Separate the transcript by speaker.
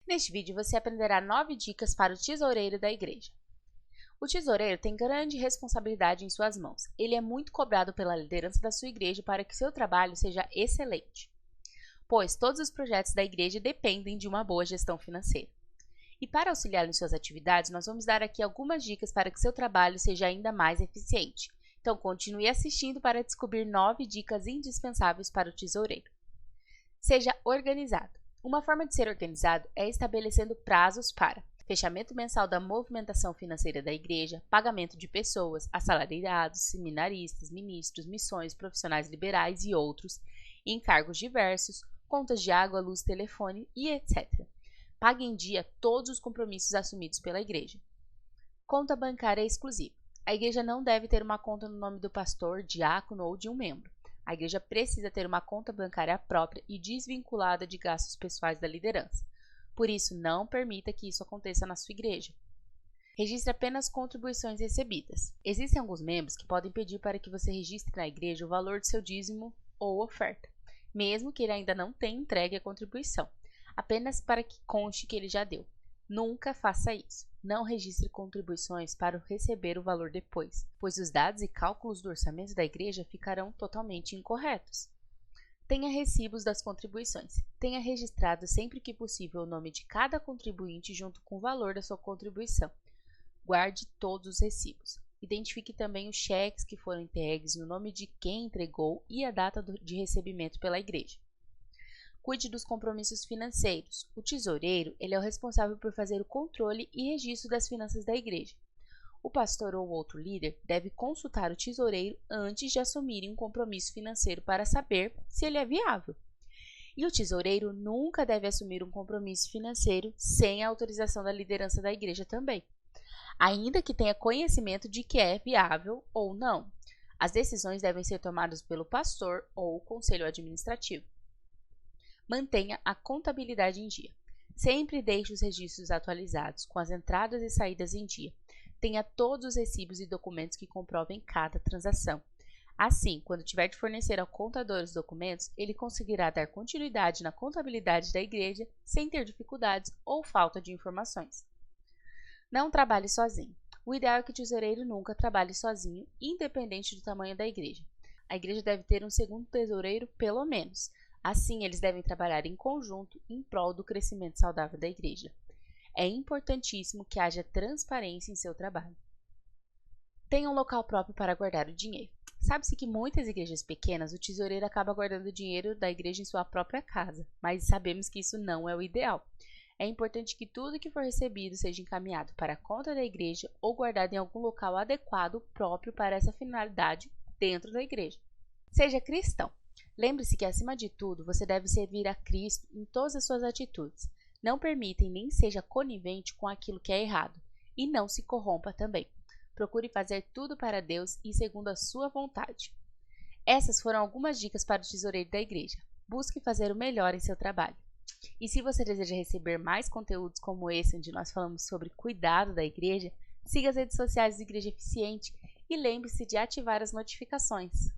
Speaker 1: Neste vídeo você aprenderá 9 dicas para o tesoureiro da igreja. O tesoureiro tem grande responsabilidade em suas mãos. Ele é muito cobrado pela liderança da sua igreja para que seu trabalho seja excelente, pois todos os projetos da igreja dependem de uma boa gestão financeira. E para auxiliar em suas atividades, nós vamos dar aqui algumas dicas para que seu trabalho seja ainda mais eficiente. Então continue assistindo para descobrir 9 dicas indispensáveis para o tesoureiro. Seja organizado. Uma forma de ser organizado é estabelecendo prazos para fechamento mensal da movimentação financeira da igreja, pagamento de pessoas, assalariados, seminaristas, ministros, missões, profissionais liberais e outros, encargos diversos, contas de água, luz, telefone e etc. Pague em dia todos os compromissos assumidos pela igreja. Conta bancária exclusiva. A igreja não deve ter uma conta no nome do pastor, diácono ou de um membro. A igreja precisa ter uma conta bancária própria e desvinculada de gastos pessoais da liderança. Por isso, não permita que isso aconteça na sua igreja. Registre apenas contribuições recebidas. Existem alguns membros que podem pedir para que você registre na igreja o valor de seu dízimo ou oferta, mesmo que ele ainda não tenha entregue a contribuição, apenas para que conste que ele já deu. Nunca faça isso. Não registre contribuições para receber o valor depois, pois os dados e cálculos do orçamento da igreja ficarão totalmente incorretos. Tenha recibos das contribuições. Tenha registrado sempre que possível o nome de cada contribuinte junto com o valor da sua contribuição. Guarde todos os recibos. Identifique também os cheques que foram entregues no nome de quem entregou e a data de recebimento pela igreja. Cuide dos compromissos financeiros. O tesoureiro ele é o responsável por fazer o controle e registro das finanças da igreja. O pastor ou outro líder deve consultar o tesoureiro antes de assumirem um compromisso financeiro para saber se ele é viável. E o tesoureiro nunca deve assumir um compromisso financeiro sem a autorização da liderança da igreja também, ainda que tenha conhecimento de que é viável ou não. As decisões devem ser tomadas pelo pastor ou o conselho administrativo. Mantenha a contabilidade em dia. Sempre deixe os registros atualizados, com as entradas e saídas em dia. Tenha todos os recibos e documentos que comprovem cada transação. Assim, quando tiver de fornecer ao contador os documentos, ele conseguirá dar continuidade na contabilidade da igreja sem ter dificuldades ou falta de informações. Não trabalhe sozinho. O ideal é que o tesoureiro nunca trabalhe sozinho, independente do tamanho da igreja. A igreja deve ter um segundo tesoureiro, pelo menos. Assim, eles devem trabalhar em conjunto em prol do crescimento saudável da igreja. É importantíssimo que haja transparência em seu trabalho. Tenha um local próprio para guardar o dinheiro. Sabe-se que muitas igrejas pequenas, o tesoureiro acaba guardando o dinheiro da igreja em sua própria casa, mas sabemos que isso não é o ideal. É importante que tudo que for recebido seja encaminhado para a conta da igreja ou guardado em algum local adequado próprio para essa finalidade dentro da igreja. Seja cristão. Lembre-se que, acima de tudo, você deve servir a Cristo em todas as suas atitudes. Não permita e nem seja conivente com aquilo que é errado. E não se corrompa também. Procure fazer tudo para Deus e segundo a sua vontade. Essas foram algumas dicas para o tesoureiro da igreja. Busque fazer o melhor em seu trabalho. E se você deseja receber mais conteúdos como esse, onde nós falamos sobre cuidado da igreja, siga as redes sociais da Igreja Eficiente e lembre-se de ativar as notificações.